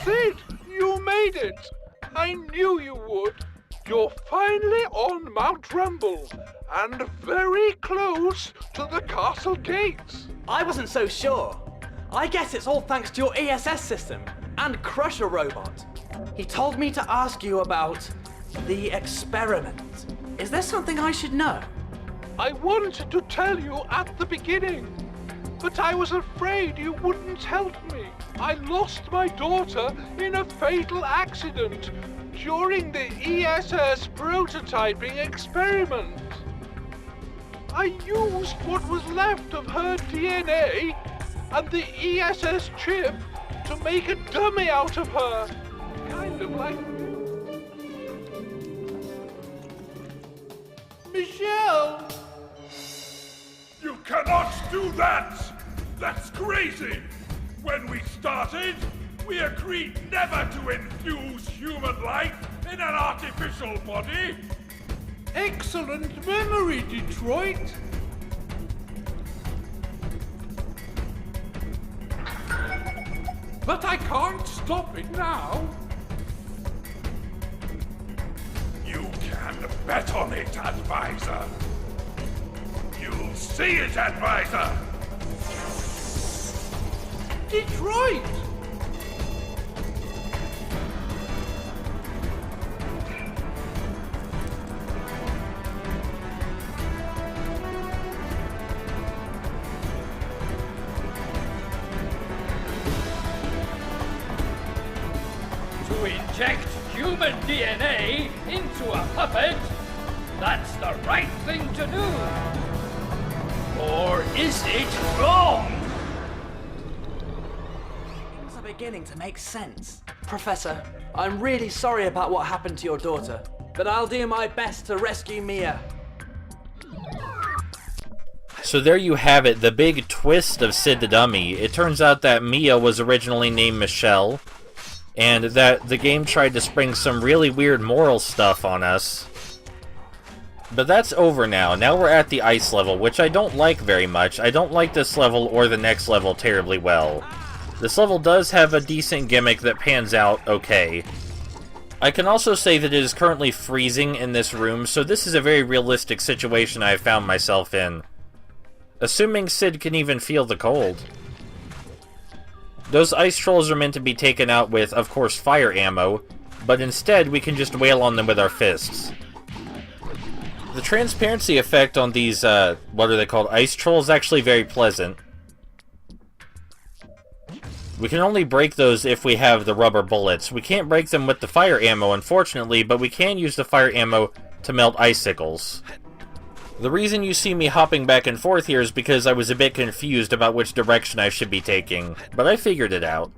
Sid, you made it! I knew you would. You're finally on Mount Rumble, and very close to the castle gates. I wasn't so sure. I guess it's all thanks to your ESS system and Crusher robot. He told me to ask you about the experiment. Is there something I should know? I wanted to tell you at the beginning, but I was afraid you wouldn't help me. I lost my daughter in a fatal accident during the ESS prototyping experiment. I used what was left of her DNA and the ESS chip to make a dummy out of her. Kind of like... Michelle! You cannot do that! That's crazy! When we started, we agreed never to infuse human life in an artificial body! Excellent memory, Detroit! But I can't stop it now. You can bet on it, Advisor! You'll see it, Advisor! Detroit! To inject human DNA into a puppet, that's the right thing to do. Or is it wrong? Things are beginning to make sense. Professor, I'm really sorry about what happened to your daughter, but I'll do my best to rescue Mia. So there you have it, the big twist of Sid the Dummy. It turns out that Mia was originally named Michelle, and that the game tried to spring some really weird moral stuff on us. But that's over now. Now we're at the ice level, which I don't like very much. I don't like this level or the next level terribly well. This level does have a decent gimmick that pans out okay. I can also say that it is currently freezing in this room, so this is a very realistic situation I have found myself in. Assuming Sid can even feel the cold. Those ice trolls are meant to be taken out with, of course, fire ammo, but instead we can just wail on them with our fists. The transparency effect on these, what are they called, ice trolls, is actually very pleasant. We can only break those if we have the rubber bullets. We can't break them with the fire ammo, unfortunately, but we can use the fire ammo to melt icicles. The reason you see me hopping back and forth here is because I was a bit confused about which direction I should be taking, but I figured it out.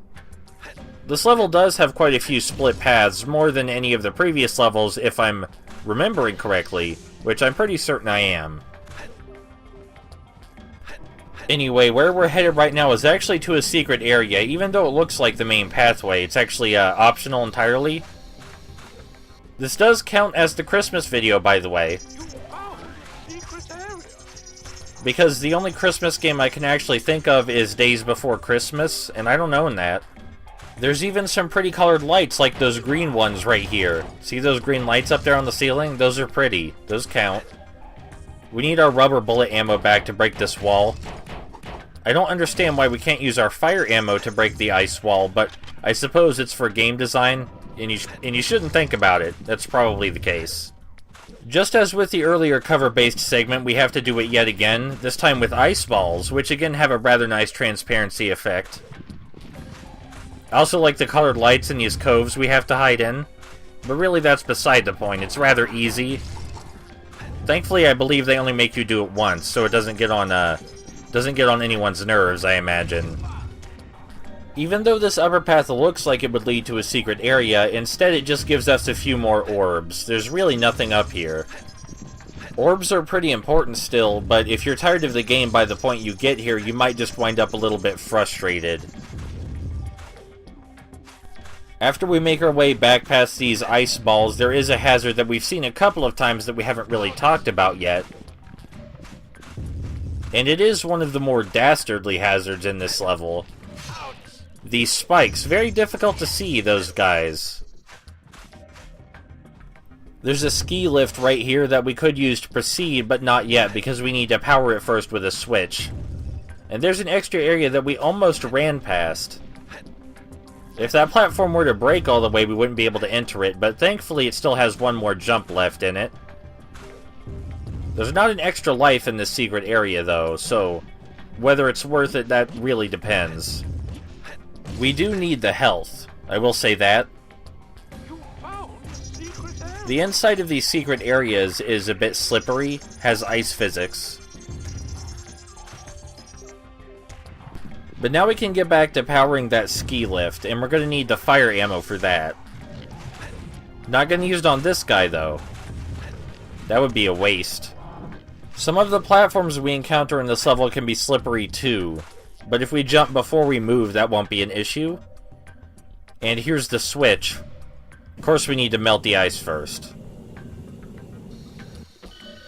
This level does have quite a few split paths, more than any of the previous levels if I'm remembering correctly, which I'm pretty certain I am. Anyway, where we're headed right now is actually to a secret area. Even though it looks like the main pathway, it's actually optional entirely. This does count as the Christmas video, by the way. Because the only Christmas game I can actually think of is Days Before Christmas, and I don't own that. There's even some pretty colored lights, like those green ones right here. See those green lights up there on the ceiling? Those are pretty. Those count. We need our rubber bullet ammo back to break this wall. I don't understand why we can't use our fire ammo to break the ice wall, but I suppose it's for game design, and you shouldn't think about it. That's probably the case. Just as with the earlier cover-based segment, we have to do it yet again, this time with ice balls, which again have a rather nice transparency effect. I also like the colored lights in these coves we have to hide in, but really that's beside the point. It's rather easy. Thankfully, I believe they only make you do it once, so it doesn't get on anyone's nerves, I imagine. Even though this upper path looks like it would lead to a secret area, instead it just gives us a few more orbs. There's really nothing up here. Orbs are pretty important still, but if you're tired of the game by the point you get here, you might just wind up a little bit frustrated. After we make our way back past these ice balls, there is a hazard that we've seen a couple of times that we haven't really talked about yet. And it is one of the more dastardly hazards in this level. these spikes. Very difficult to see, those guys. There's a ski lift right here that we could use to proceed, but not yet, because we need to power it first with a switch. And there's an extra area that we almost ran past. If that platform were to break all the way, we wouldn't be able to enter it, but thankfully it still has one more jump left in it. There's not an extra life in this secret area, though, so whether it's worth it, that really depends. We do need the health, I will say that. The inside of these secret areas is a bit slippery, has ice physics. But now we can get back to powering that ski lift, and we're going to need the fire ammo for that. Not going to use it on this guy, though. That would be a waste. Some of the platforms we encounter in this level can be slippery too, but if we jump before we move, that won't be an issue. And here's the switch. Of course, we need to melt the ice first.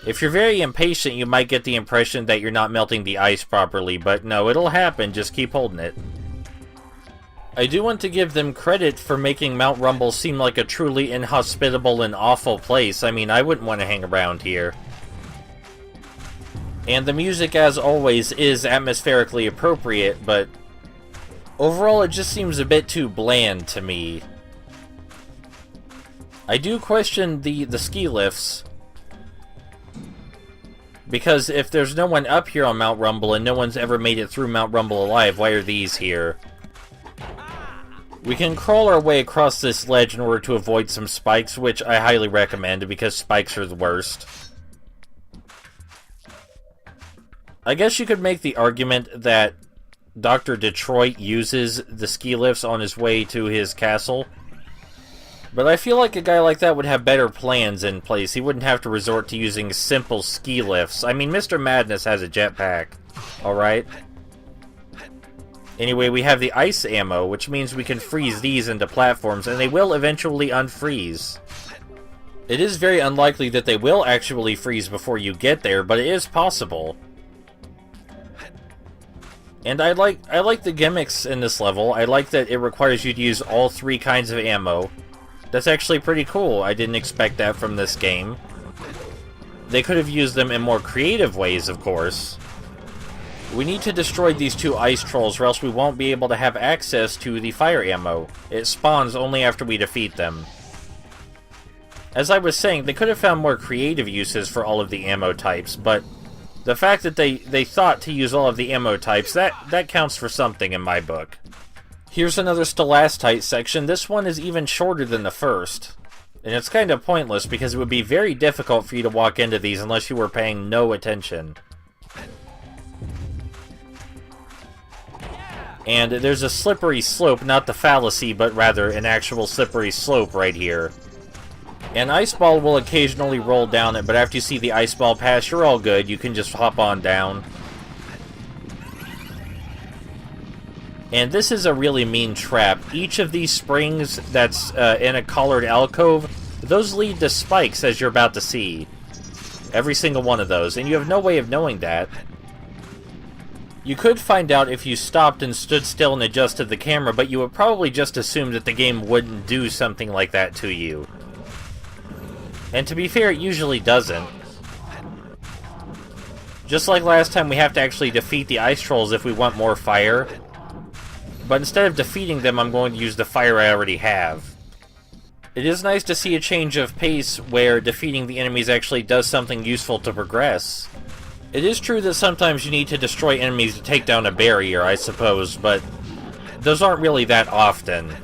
If you're very impatient, you might get the impression that you're not melting the ice properly, but no, it'll happen, just keep holding it. I do want to give them credit for making Mount Rumble seem like a truly inhospitable and awful place. I mean, I wouldn't want to hang around here. And the music, as always, is atmospherically appropriate, but overall it just seems a bit too bland to me. I do question the ski lifts, because if there's no one up here on Mount Rumble and no one's ever made it through Mount Rumble alive, why are these here? We can crawl our way across this ledge in order to avoid some spikes, which I highly recommend because spikes are the worst. I guess you could make the argument that Dr. Detroit uses the ski lifts on his way to his castle. But I feel like a guy like that would have better plans in place. He wouldn't have to resort to using simple ski lifts. I mean, Mr. Madness has a jetpack, alright? Anyway, we have the ice ammo, which means we can freeze these into platforms, and they will eventually unfreeze. It is very unlikely that they will actually freeze before you get there, but it is possible. And I like the gimmicks in this level. I like that it requires you to use all three kinds of ammo. That's actually pretty cool. I didn't expect that from this game. They could have used them in more creative ways, of course. We need to destroy these two ice trolls, or else we won't be able to have access to the fire ammo. It spawns only after we defeat them. As I was saying, they could have found more creative uses for all of the ammo types, but the fact that they thought to use all of the ammo types, that counts for something in my book. Here's another stalactite section. This one is even shorter than the first. And it's kind of pointless because it would be very difficult for you to walk into these unless you were paying no attention. And there's a slippery slope, not the fallacy, but rather an actual slippery slope right here. An ice ball will occasionally roll down it, but after you see the ice ball pass, you're all good. You can just hop on down. And this is a really mean trap. Each of these springs that's in a collared alcove, those lead to spikes, as you're about to see. Every single one of those, and you have no way of knowing that. You could find out if you stopped and stood still and adjusted the camera, but you would probably just assume that the game wouldn't do something like that to you. And to be fair, it usually doesn't. Just like last time, we have to actually defeat the ice trolls if we want more fire. But instead of defeating them, I'm going to use the fire I already have. It is nice to see a change of pace where defeating the enemies actually does something useful to progress. It is true that sometimes you need to destroy enemies to take down a barrier, I suppose, but those aren't really that often.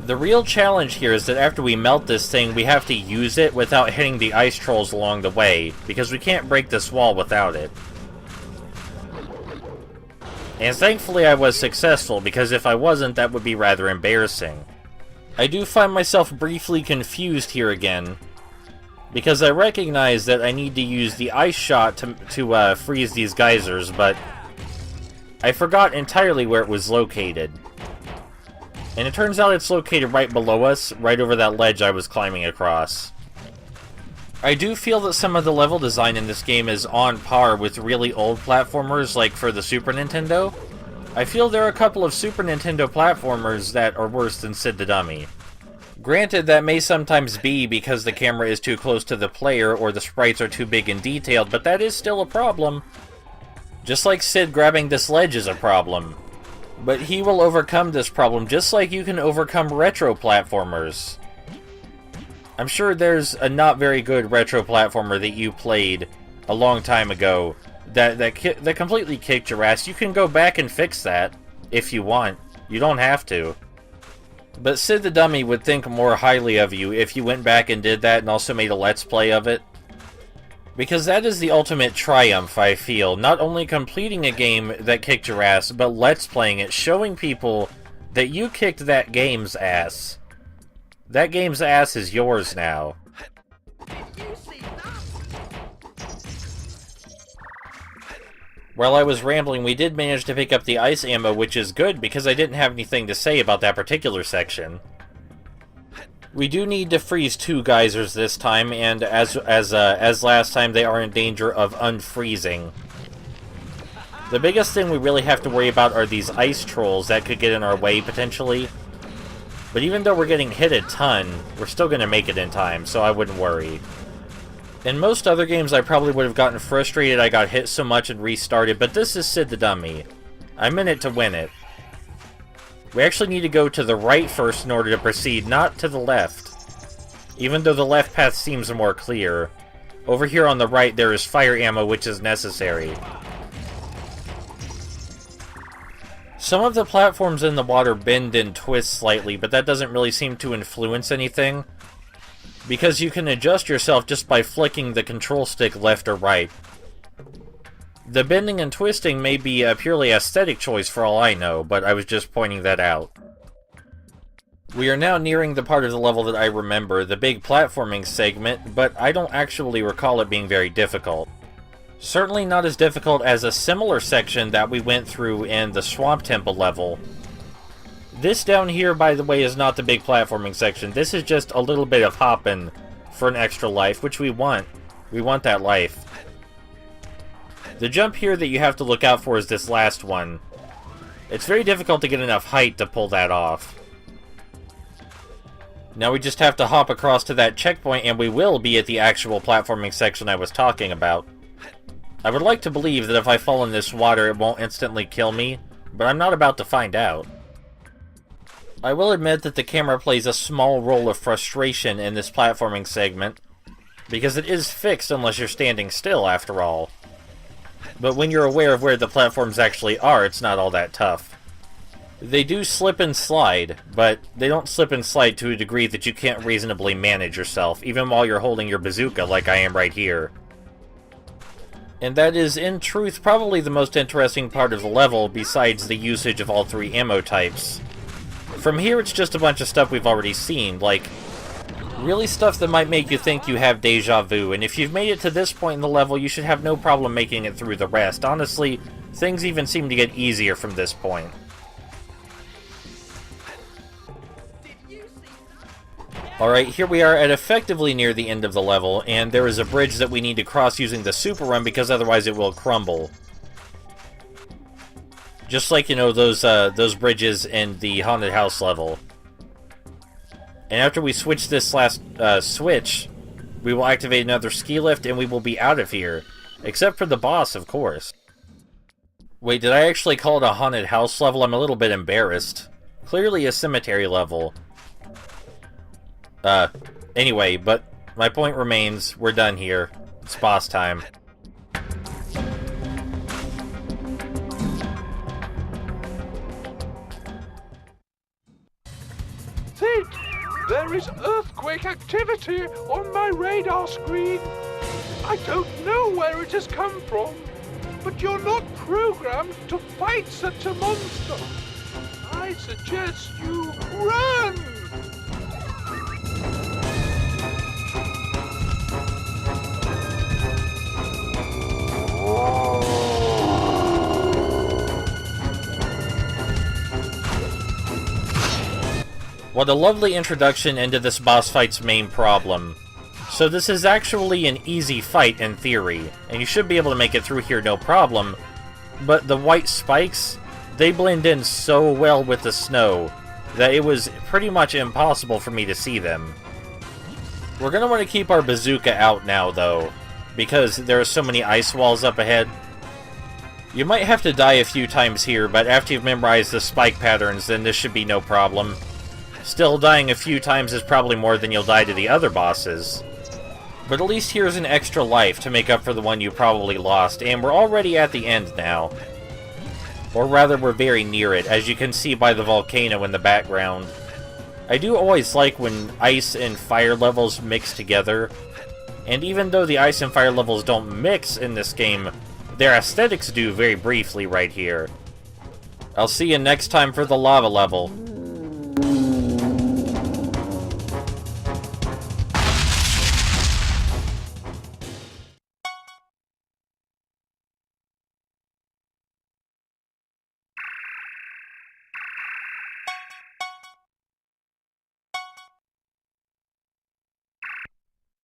The real challenge here is that after we melt this thing, we have to use it without hitting the ice trolls along the way, because we can't break this wall without it. And thankfully I was successful, because if I wasn't, that would be rather embarrassing. I do find myself briefly confused here again, because I recognize that I need to use the ice shot to freeze these geysers, but I forgot entirely where it was located. And it turns out it's located right below us, right over that ledge I was climbing across. I do feel that some of the level design in this game is on par with really old platformers, like for the Super Nintendo. I feel there are a couple of Super Nintendo platformers that are worse than Sid the Dummy. Granted, that may sometimes be because the camera is too close to the player or the sprites are too big and detailed, but that is still a problem. Just like Sid grabbing this ledge is a problem. But he will overcome this problem just like you can overcome retro platformers. I'm sure there's a not very good retro platformer that you played a long time ago that completely kicked your ass. You can go back and fix that if you want. You don't have to. But Sid the Dummy would think more highly of you if you went back and did that and also made a Let's Play of it. Because that is the ultimate triumph, I feel. Not only completing a game that kicked your ass, but Let's Playing it, showing people that you kicked that game's ass. That game's ass is yours now. While I was rambling, we did manage to pick up the ice ammo, which is good because I didn't have anything to say about that particular section. We do need to freeze 2 geysers this time, and as last time, they are in danger of unfreezing. The biggest thing we really have to worry about are these ice trolls that could get in our way, potentially. But even though we're getting hit a ton, we're still going to make it in time, so I wouldn't worry. In most other games, I probably would have gotten frustrated I got hit so much and restarted, but this is Sid the Dummy. I'm in it to win it. We actually need to go to the right first in order to proceed, not to the left. Even though the left path seems more clear. Over here on the right, there is fire ammo, which is necessary. Some of the platforms in the water bend and twist slightly, but that doesn't really seem to influence anything. Because you can adjust yourself just by flicking the control stick left or right. The bending and twisting may be a purely aesthetic choice for all I know, but I was just pointing that out. We are now nearing the part of the level that I remember, the big platforming segment, but I don't actually recall it being very difficult. Certainly not as difficult as a similar section that we went through in the Swamp Temple level. This down here, by the way, is not the big platforming section. This is just a little bit of hopping for an extra life, which we want. We want that life. The jump here that you have to look out for is this last one. It's very difficult to get enough height to pull that off. Now we just have to hop across to that checkpoint and we will be at the actual platforming section I was talking about. I would like to believe that if I fall in this water it won't instantly kill me, but I'm not about to find out. I will admit that the camera plays a small role of frustration in this platforming segment, because it is fixed unless you're standing still, after all. But when you're aware of where the platforms actually are, it's not all that tough. They do slip and slide, but they don't slip and slide to a degree that you can't reasonably manage yourself, even while you're holding your bazooka like I am right here. And that is, in truth, probably the most interesting part of the level, besides the usage of all 3 ammo types. From here, it's just a bunch of stuff we've already seen, like, really stuff that might make you think you have deja vu, and if you've made it to this point in the level, you should have no problem making it through the rest. Honestly, things even seem to get easier from this point. Alright, here we are at effectively near the end of the level, and there is a bridge that we need to cross using the super run because otherwise it will crumble. Just like, you know, those bridges in the haunted house level. And after we switch this last switch, we will activate another ski lift and we will be out of here. Except for the boss, of course. Wait, did I actually call it a haunted house level? I'm a little bit embarrassed. Clearly a cemetery level. Anyway, but my point remains, we're done here. It's boss time. Sid, there is earthquake activity on my radar screen. I don't know where it has come from, but you're not programmed to fight such a monster. I suggest you run! What a lovely introduction into this boss fight's main problem. So this is actually an easy fight in theory, and you should be able to make it through here no problem, but the white spikes, they blend in so well with the snow that it was pretty much impossible for me to see them. We're going to want to keep our bazooka out now, though, because there are so many ice walls up ahead. You might have to die a few times here, but after you've memorized the spike patterns, then this should be no problem. Still, dying a few times is probably more than you'll die to the other bosses. But at least here's an extra life to make up for the one you probably lost, and we're already at the end now. Or rather, we're very near it, as you can see by the volcano in the background. I do always like when ice and fire levels mix together, and even though the ice and fire levels don't mix in this game, their aesthetics do very briefly right here. I'll see you next time for the lava level.